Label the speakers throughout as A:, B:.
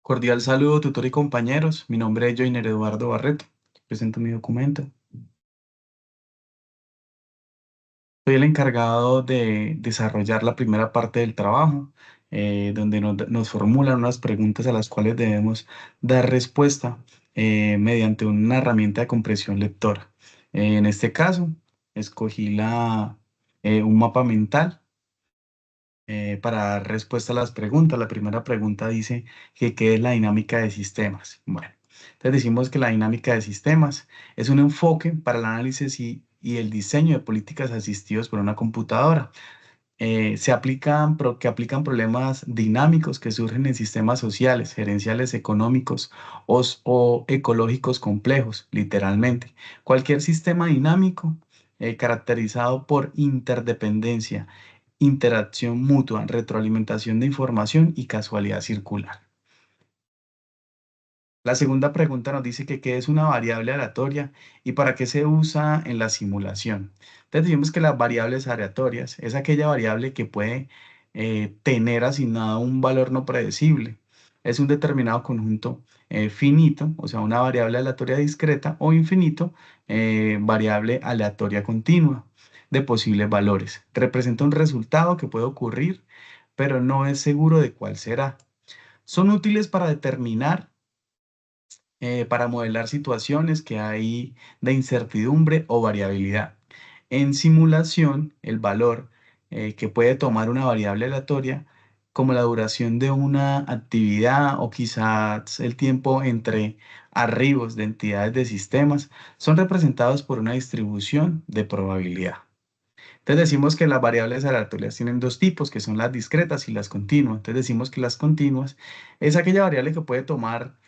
A: Cordial saludo, tutor y compañeros. Mi nombre es Joiner Eduardo Barreto. Presento mi documento. Soy el encargado de desarrollar la primera parte del trabajo, donde nos formulan unas preguntas a las cuales debemos dar respuesta mediante una herramienta de compresión lectora. En este caso, escogí un mapa mental para dar respuesta a las preguntas. La primera pregunta dice que ¿qué es la dinámica de sistemas? Bueno, entonces decimos que la dinámica de sistemas es un enfoque para el análisis y el diseño de políticas asistidos por una computadora. Que aplican problemas dinámicos que surgen en sistemas sociales, gerenciales, económicos o ecológicos complejos, literalmente. Cualquier sistema dinámico caracterizado por interdependencia, interacción mutua, retroalimentación de información y casualidad circular. La segunda pregunta nos dice que qué es una variable aleatoria y para qué se usa en la simulación. Entonces decimos que las variables aleatorias es aquella variable que puede tener asignado un valor no predecible. Es un determinado conjunto finito, o sea, una variable aleatoria discreta o infinito, variable aleatoria continua de posibles valores. Representa un resultado que puede ocurrir, pero no es seguro de cuál será. Son útiles para determinar para modelar situaciones que hay de incertidumbre o variabilidad. En simulación, el valor que puede tomar una variable aleatoria, como la duración de una actividad o quizás el tiempo entre arribos de entidades de sistemas, son representados por una distribución de probabilidad. Entonces decimos que las variables aleatorias tienen dos tipos, que son las discretas y las continuas. Entonces decimos que las continuas es aquella variable que puede tomar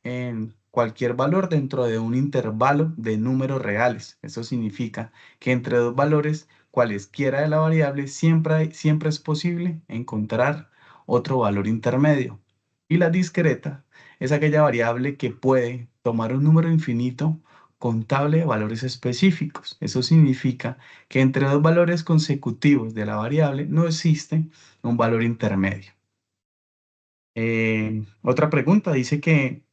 A: en cualquier valor dentro de un intervalo de números reales. Eso significa que entre dos valores, cualesquiera de la variable, siempre es posible encontrar otro valor intermedio. Y la discreta es aquella variable que puede tomar un número infinito contable de valores específicos. Eso significa que entre dos valores consecutivos de la variable no existe un valor intermedio. Otra pregunta dice que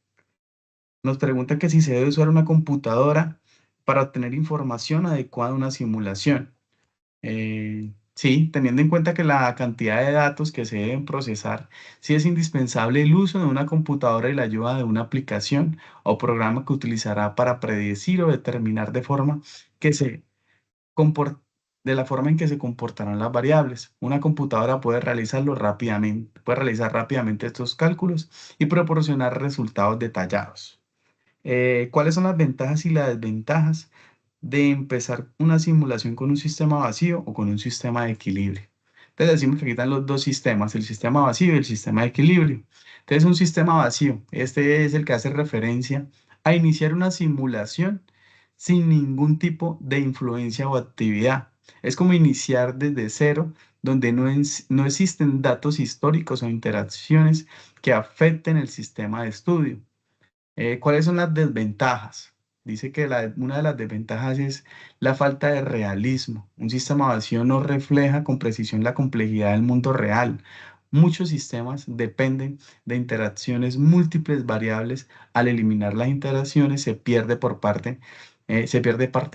A: nos pregunta que si se debe usar una computadora para obtener información adecuada a una simulación. Sí, teniendo en cuenta que la cantidad de datos que se deben procesar, sí es indispensable el uso de una computadora y la ayuda de una aplicación o programa que utilizará para predecir o determinar que se compor- de la forma en que se comportarán las variables. Una computadora puede realizar rápidamente estos cálculos y proporcionar resultados detallados. ¿Cuáles son las ventajas y las desventajas de empezar una simulación con un sistema vacío o con un sistema de equilibrio? Entonces decimos que aquí están los dos sistemas, el sistema vacío y el sistema de equilibrio. Entonces un sistema vacío, este es el que hace referencia a iniciar una simulación sin ningún tipo de influencia o actividad. Es como iniciar desde cero, donde no existen datos históricos o interacciones que afecten el sistema de estudio. ¿Cuáles son las desventajas? Dice que una de las desventajas es la falta de realismo. Un sistema vacío no refleja con precisión la complejidad del mundo real. Muchos sistemas dependen de interacciones múltiples variables. Al eliminar las interacciones se pierde parte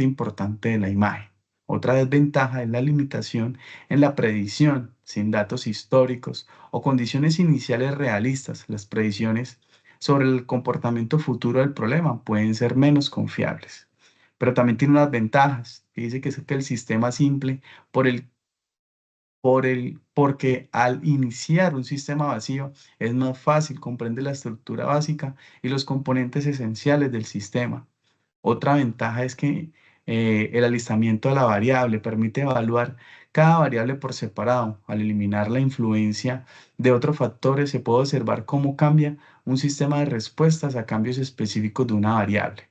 A: importante de la imagen. Otra desventaja es la limitación en la predicción. Sin datos históricos o condiciones iniciales realistas, las predicciones sobre el comportamiento futuro del problema pueden ser menos confiables. Pero también tiene unas ventajas, que dice que es que el sistema simple, porque al iniciar un sistema vacío es más fácil, comprende la estructura básica y los componentes esenciales del sistema. Otra ventaja es que el alistamiento de la variable permite evaluar cada variable por separado. Al eliminar la influencia de otros factores, se puede observar cómo cambia un sistema de respuestas a cambios específicos de una variable.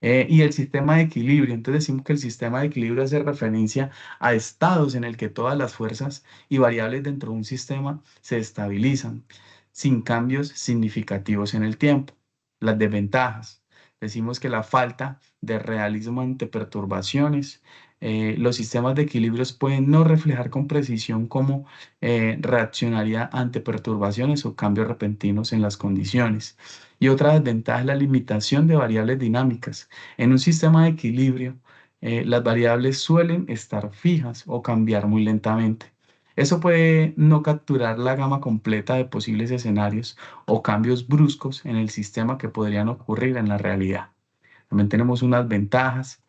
A: Y el sistema de equilibrio. Entonces decimos que el sistema de equilibrio hace referencia a estados en el que todas las fuerzas y variables dentro de un sistema se estabilizan sin cambios significativos en el tiempo. Las desventajas. Decimos que la falta de realismo ante perturbaciones, los sistemas de equilibrios pueden no reflejar con precisión cómo reaccionaría ante perturbaciones o cambios repentinos en las condiciones. Y otra desventaja es la limitación de variables dinámicas. En un sistema de equilibrio, las variables suelen estar fijas o cambiar muy lentamente. Eso puede no capturar la gama completa de posibles escenarios o cambios bruscos en el sistema que podrían ocurrir en la realidad. También tenemos unas ventajas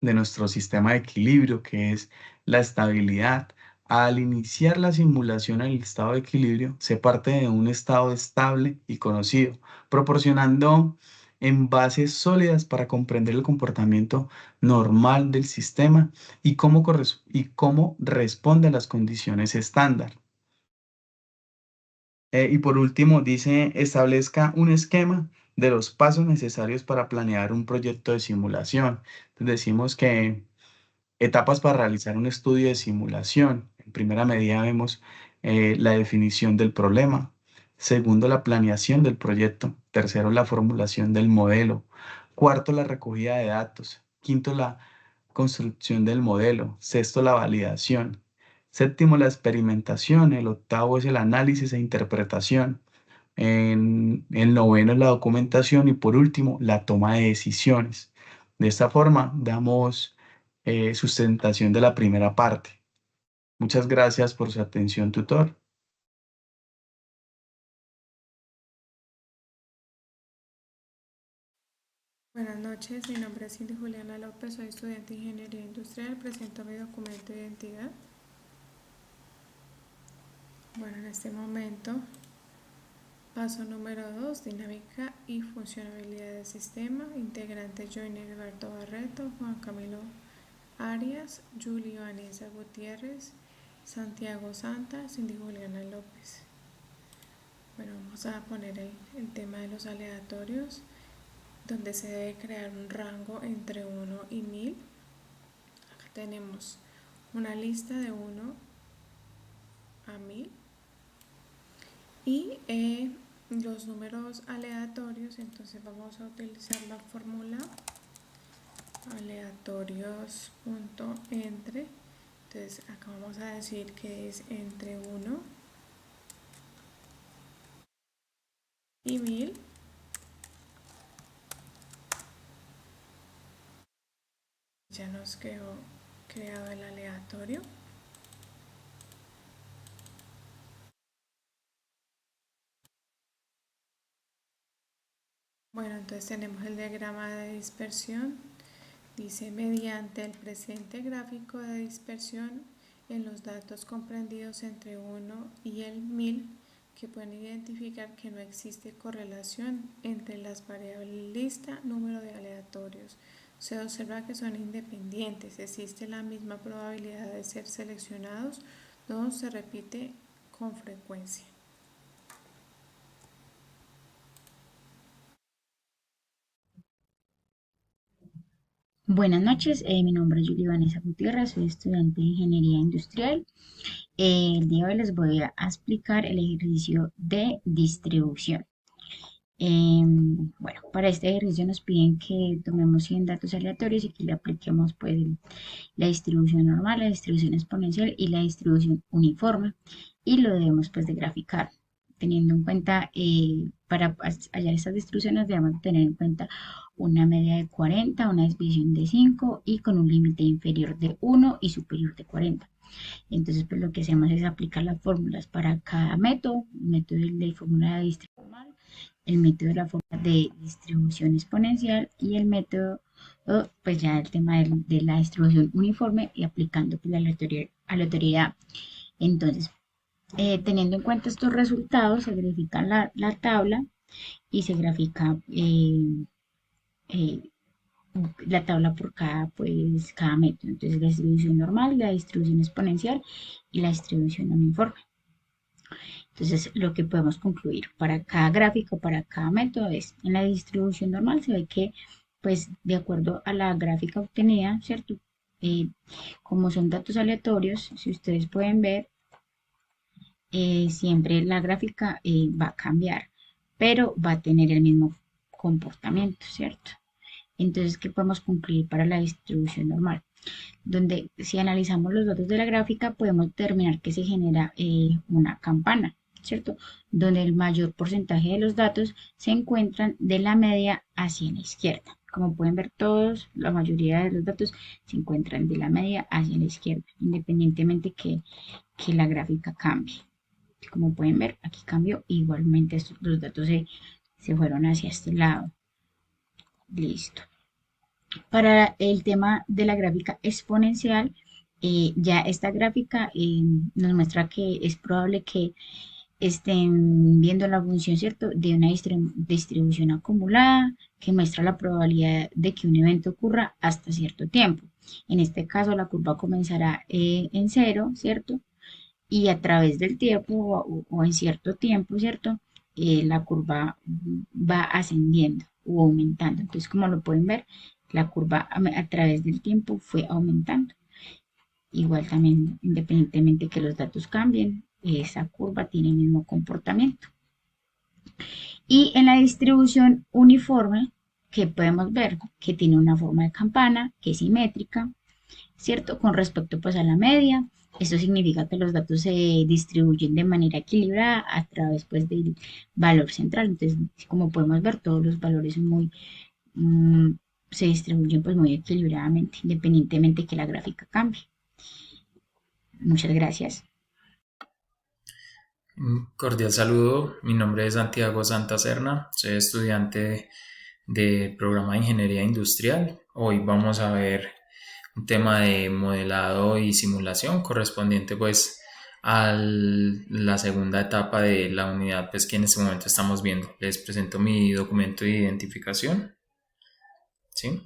A: de nuestro sistema de equilibrio, que es la estabilidad. Al iniciar la simulación en el estado de equilibrio, se parte de un estado estable y conocido, proporcionando en bases sólidas para comprender el comportamiento normal del sistema y cómo responde a las condiciones estándar. Y por último, dice, establezca un esquema de los pasos necesarios para planear un proyecto de simulación. Entonces decimos que etapas para realizar un estudio de simulación. En primera medida vemos la definición del problema. Segundo, la planeación del proyecto. Tercero, la formulación del modelo. Cuarto, la recogida de datos. Quinto, la construcción del modelo. Sexto, la validación. Séptimo, la experimentación. El octavo es el análisis e interpretación. El noveno es la documentación y por último, la toma de decisiones. De esta forma, damos sustentación de la primera parte. Muchas gracias por su atención, tutor.
B: Buenas noches, mi nombre es Cindy Juliana López, soy estudiante de Ingeniería Industrial, presento mi documento de identidad. Bueno, en este momento, paso número 2, dinámica y funcionabilidad del sistema, integrante Joiner Alberto Barreto, Juan Camilo Arias, Julio Vanessa Gutiérrez, Santiago Santa, Cindy Juliana López. Bueno, vamos a poner el tema de los aleatorios, donde se debe crear un rango entre 1 y 1000. Acá tenemos una lista de 1 a 1000 y los números aleatorios. Entonces vamos a utilizar la fórmula aleatorios.entre. Entonces acá vamos a decir que es entre 1 y 1000. Ya nos quedó creado el aleatorio. Bueno, entonces tenemos el diagrama de dispersión. Dice, mediante el presente gráfico de dispersión en los datos comprendidos entre 1 y el 1000, que pueden identificar que no existe correlación entre las variables lista, número de aleatorios. Se observa que son independientes, existe la misma probabilidad de ser seleccionados, no se repite con frecuencia.
C: Buenas noches, mi nombre es Julie Vanessa Gutiérrez, soy estudiante de Ingeniería Industrial. El día de hoy les voy a explicar el ejercicio de distribución. Bueno, para este ejercicio nos piden que tomemos 100 datos aleatorios y que le apliquemos pues la distribución normal, la distribución exponencial y la distribución uniforme y lo debemos pues de graficar. Teniendo en cuenta, para hallar estas distribuciones debemos tener en cuenta una media de 40, una desviación de 5 y con un límite inferior de 1 y superior de 40. Entonces, pues lo que hacemos es aplicar las fórmulas para cada método, el método de fórmula de distribución normal, el método de la fórmula de distribución exponencial y el método, pues ya el tema de la distribución uniforme y aplicando pues, la aleatoriedad. Entonces, teniendo en cuenta estos resultados, se verifica la tabla y se grafica eh, la tabla por cada método. Entonces, la distribución normal, la distribución exponencial y la distribución uniforme. Entonces, lo que podemos concluir para cada gráfico, para cada método es, en la distribución normal se ve que, pues, de acuerdo a la gráfica obtenida, ¿cierto? Como son datos aleatorios, si ustedes pueden ver, siempre la gráfica va a cambiar, pero va a tener el mismo comportamiento, ¿cierto? Entonces, ¿qué podemos concluir para la distribución normal? Donde si analizamos los datos de la gráfica, podemos determinar que se genera una campana, ¿cierto? Donde el mayor porcentaje de los datos se encuentran de la media hacia la izquierda. Como pueden ver todos, la mayoría de los datos se encuentran de la media hacia la izquierda, independientemente que la gráfica cambie. Como pueden ver, aquí cambió, igualmente los datos se fueron hacia este lado. Listo. Para el tema de la gráfica exponencial, ya esta gráfica nos muestra que es probable que estén viendo la función, ¿cierto?, de una distribución acumulada que muestra la probabilidad de que un evento ocurra hasta cierto tiempo. En este caso, la curva comenzará en cero, ¿cierto? Y a través del tiempo o en cierto tiempo, ¿cierto? La curva va ascendiendo o aumentando. Entonces, como lo pueden ver, la curva a través del tiempo fue aumentando. Igual también, independientemente que los datos cambien, esa curva tiene el mismo comportamiento. Y en la distribución uniforme, que podemos ver que tiene una forma de campana, que es simétrica, ¿cierto? Con respecto pues a la media. Esto significa que los datos se distribuyen de manera equilibrada a través pues del valor central. Entonces, como podemos ver, todos los valores son se distribuyen pues muy equilibradamente, independientemente que la gráfica cambie. Muchas gracias.
D: Un cordial saludo, mi nombre es Santiago Santa Serna, soy estudiante del programa de Ingeniería Industrial. Hoy vamos a ver un tema de modelado y simulación correspondiente pues a la segunda etapa de la unidad pues que en este momento estamos viendo. Les presento mi documento de identificación. ¿Sí?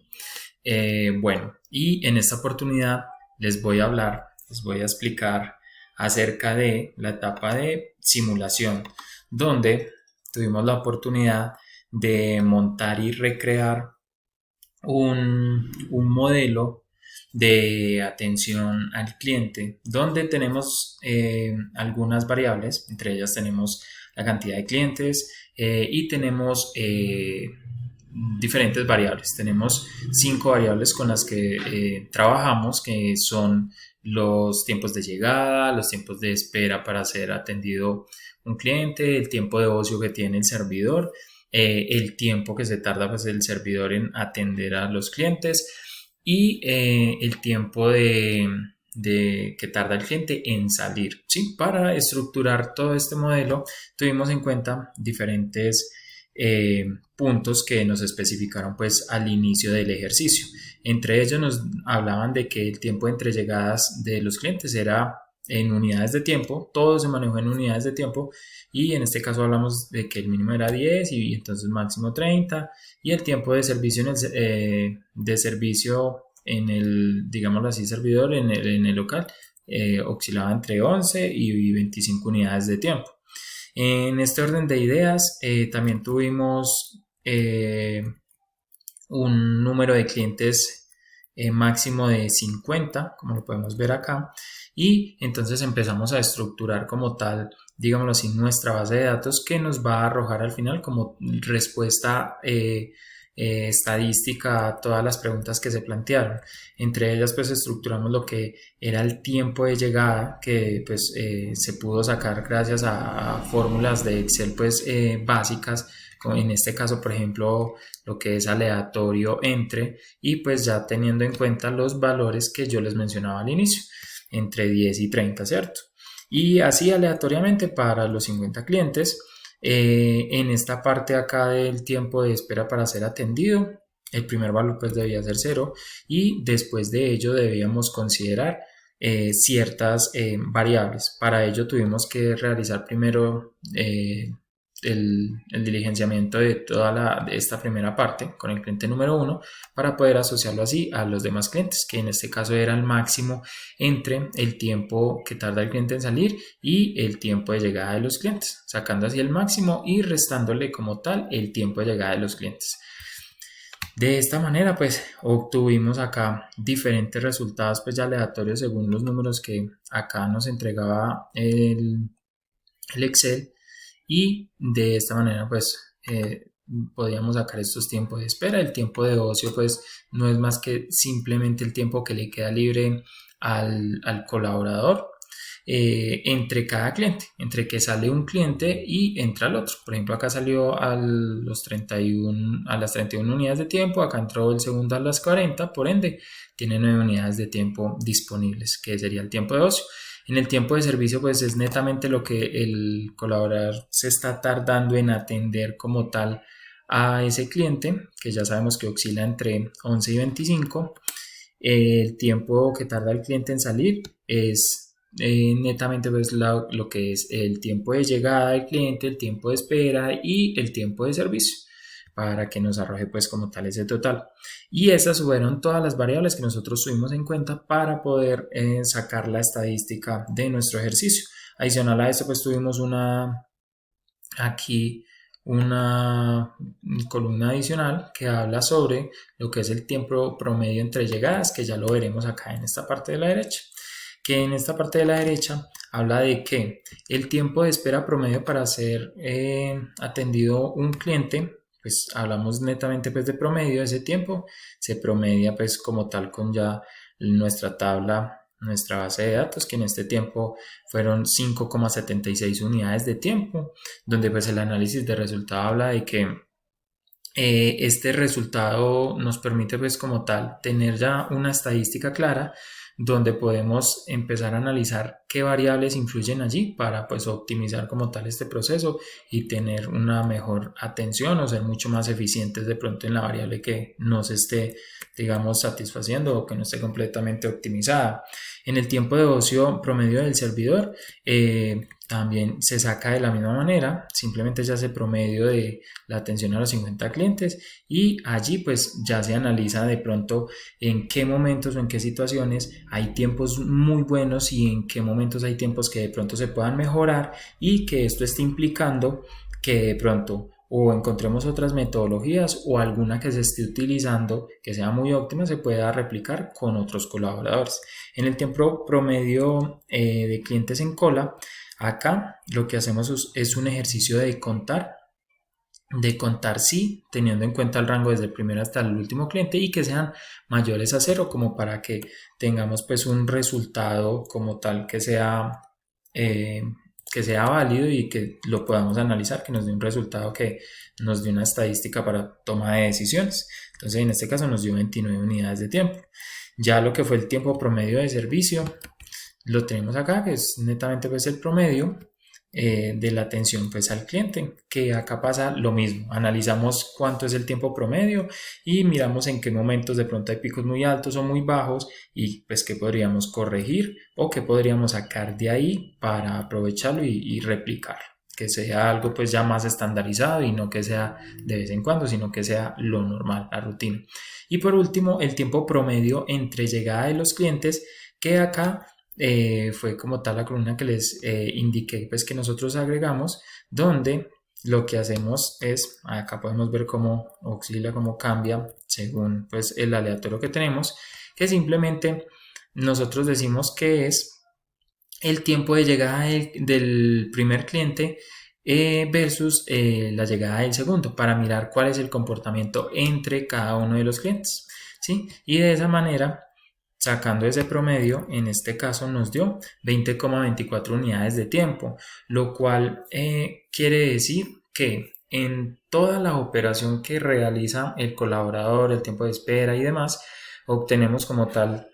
D: Bueno, y en esta oportunidad les voy a explicar acerca de la etapa de simulación, donde tuvimos la oportunidad de montar y recrear un modelo de atención al cliente, donde tenemos algunas variables, entre ellas tenemos la cantidad de clientes y tenemos diferentes variables. Tenemos 5 variables con las que trabajamos, que son los tiempos de llegada, los tiempos de espera para ser atendido un cliente, el tiempo de ocio que tiene el servidor, el tiempo que se tarda pues, el servidor en atender a los clientes y el tiempo que tarda el cliente en salir. ¿Sí? Para estructurar todo este modelo tuvimos en cuenta diferentes puntos que nos especificaron pues al inicio del ejercicio. Entre ellos nos hablaban de que el tiempo entre llegadas de los clientes era en unidades de tiempo, todo se manejó en unidades de tiempo y en este caso hablamos de que el mínimo era 10 y entonces máximo 30 y el tiempo de servicio en el, digámoslo así, servidor en el local oscilaba entre 11 y 25 unidades de tiempo. En este orden de ideas también tuvimos un número de clientes máximo de 50, como lo podemos ver acá, y entonces empezamos a estructurar como tal, digámoslo así, nuestra base de datos que nos va a arrojar al final como respuesta estadística a todas las preguntas que se plantearon. Entre ellas pues estructuramos lo que era el tiempo de llegada que pues se pudo sacar gracias a fórmulas de Excel pues básicas, como en este caso por ejemplo lo que es aleatorio entre y pues ya teniendo en cuenta los valores que yo les mencionaba al inicio, entre 10 y 30, ¿cierto? Y así aleatoriamente para los 50 clientes. En esta parte acá del tiempo de espera para ser atendido, el primer valor pues debía ser 0 y después de ello debíamos considerar ciertas variables. Para ello tuvimos que realizar primero el diligenciamiento de toda esta primera parte con el cliente número 1 para poder asociarlo así a los demás clientes, que en este caso era el máximo entre el tiempo que tarda el cliente en salir y el tiempo de llegada de los clientes, sacando así el máximo y restándole como tal el tiempo de llegada de los clientes. De esta manera pues obtuvimos acá diferentes resultados pues ya aleatorios según los números que acá nos entregaba el Excel. Y de esta manera pues podíamos sacar estos tiempos de espera. El tiempo de ocio pues no es más que simplemente el tiempo que le queda libre al colaborador entre cada cliente, entre que sale un cliente y entra el otro. Por ejemplo, acá salió a las 31 unidades de tiempo, acá entró el segundo a las 40, por ende tiene 9 unidades de tiempo disponibles, que sería el tiempo de ocio. En el tiempo de servicio, pues es netamente lo que el colaborador se está tardando en atender como tal a ese cliente, que ya sabemos que oscila entre 11 y 25. El tiempo que tarda el cliente en salir es netamente pues lo que es el tiempo de llegada del cliente, el tiempo de espera y el tiempo de servicio para que nos arroje pues como tal ese total. Y esas fueron todas las variables que nosotros tuvimos en cuenta para poder sacar la estadística de nuestro ejercicio. Adicional a esto pues tuvimos aquí una columna adicional que habla sobre lo que es el tiempo promedio entre llegadas, que ya lo veremos acá en esta parte de la derecha, que en esta parte de la derecha habla de que el tiempo de espera promedio para ser atendido un cliente, pues hablamos netamente pues de promedio, ese tiempo se promedia pues como tal con ya nuestra tabla, nuestra base de datos, que en este tiempo fueron 5,76 unidades de tiempo, donde pues el análisis de resultado habla de que este resultado nos permite pues como tal tener ya una estadística clara donde podemos empezar a analizar qué variables influyen allí para pues optimizar como tal este proceso y tener una mejor atención o ser mucho más eficientes de pronto en la variable que nos esté digamos satisfaciendo o que no esté completamente optimizada. En el tiempo de ocio promedio del servidor también se saca de la misma manera, simplemente se hace promedio de la atención a los 50 clientes y allí pues ya se analiza de pronto en qué momentos o en qué situaciones hay tiempos muy buenos y en qué momentos hay tiempos que de pronto se puedan mejorar y que esto esté implicando que de pronto o encontremos otras metodologías o alguna que se esté utilizando que sea muy óptima se pueda replicar con otros colaboradores. En el tiempo promedio de clientes en cola, acá lo que hacemos es un ejercicio de contar sí, teniendo en cuenta el rango desde el primer hasta el último cliente y que sean mayores a cero, como para que tengamos pues un resultado como tal eh, que sea válido y que lo podamos analizar, que nos dé un resultado que nos dé una estadística para toma de decisiones. Entonces en este caso nos dio 29 unidades de tiempo. Ya lo que fue el tiempo promedio de servicio, lo tenemos acá, que es netamente pues el promedio de la atención pues al cliente, que acá pasa lo mismo, analizamos cuánto es el tiempo promedio y miramos en qué momentos de pronto hay picos muy altos o muy bajos y pues qué podríamos corregir o qué podríamos sacar de ahí para aprovecharlo y replicar, que sea algo pues ya más estandarizado y no que sea de vez en cuando, sino que sea lo normal, la rutina. Y por último, el tiempo promedio entre llegada de los clientes, que acá fue como tal la columna que les indiqué pues que nosotros agregamos, donde lo que hacemos es, acá podemos ver cómo oscila, cómo cambia según pues el aleatorio que tenemos, que simplemente nosotros decimos que es el tiempo de llegada del primer cliente versus la llegada del segundo, para mirar cuál es el comportamiento entre cada uno de los clientes, ¿sí? Y de esa manera, sacando ese promedio, en este caso nos dio 20,24 unidades de tiempo, lo cual quiere decir que en toda la operación que realiza el colaborador, el tiempo de espera y demás, obtenemos como tal,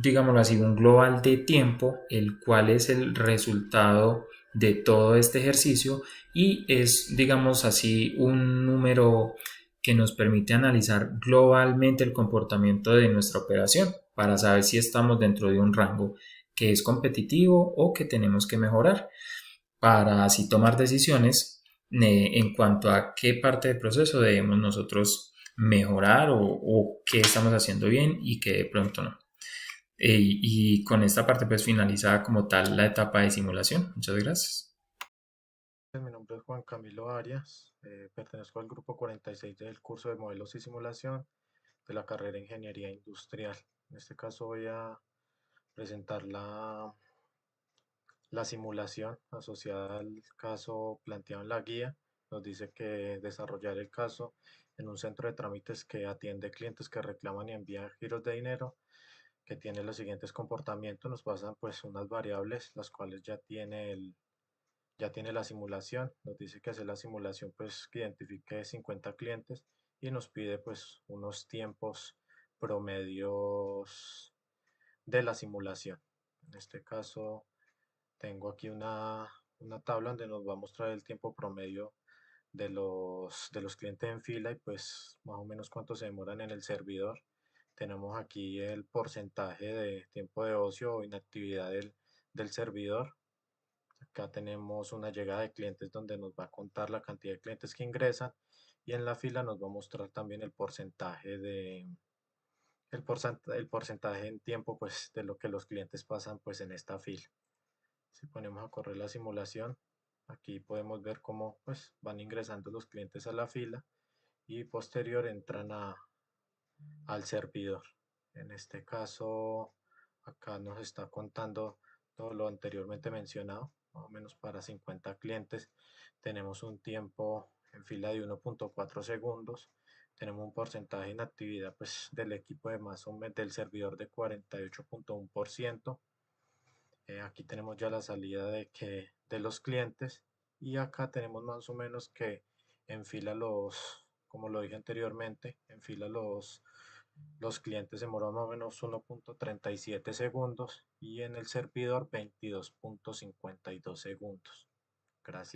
D: digámoslo así, un global de tiempo, el cual es el resultado de todo este ejercicio y es, digamos así, un número que nos permite analizar globalmente el comportamiento de nuestra operación para saber si estamos dentro de un rango que es competitivo o que tenemos que mejorar para así tomar decisiones en cuanto a qué parte del proceso debemos nosotros mejorar o qué estamos haciendo bien y qué de pronto no. Y con esta parte pues finaliza como tal la etapa de simulación. Muchas gracias.
E: Mi nombre es Juan Camilo Arias, pertenezco al grupo 46 del curso de modelos y simulación de la carrera de Ingeniería Industrial. En este caso voy a presentar la simulación asociada al caso planteado en la guía, nos dice que desarrollar el caso en un centro de trámites que atiende clientes que reclaman y envían giros de dinero, que tiene los siguientes comportamientos. Nos pasan pues unas variables, las cuales ya tiene la simulación. Nos dice que hace la simulación pues que identifique 50 clientes y nos pide pues unos tiempos promedios de la simulación. En este caso tengo aquí una tabla donde nos va a mostrar el tiempo promedio de los clientes en fila y pues más o menos cuánto se demoran en el servidor. Tenemos aquí el porcentaje de tiempo de ocio o inactividad del servidor. Acá tenemos una llegada de clientes donde nos va a contar la cantidad de clientes que ingresan y en la fila nos va a mostrar también el porcentaje en tiempo pues de lo que los clientes pasan pues en esta fila. Si ponemos a correr la simulación, aquí podemos ver cómo pues van ingresando los clientes a la fila y posterior entran al servidor. En este caso, acá nos está contando todo lo anteriormente mencionado, más o menos para 50 clientes. Tenemos un tiempo en fila de 1.4 segundos. Tenemos un porcentaje de inactividad pues, del equipo de más o menos del servidor de 48.1%. Aquí tenemos ya la salida de los clientes y acá tenemos más o menos que en fila como lo dije anteriormente, en fila los clientes demoran más o menos 1.37 segundos y en el servidor 22.52 segundos. Gracias.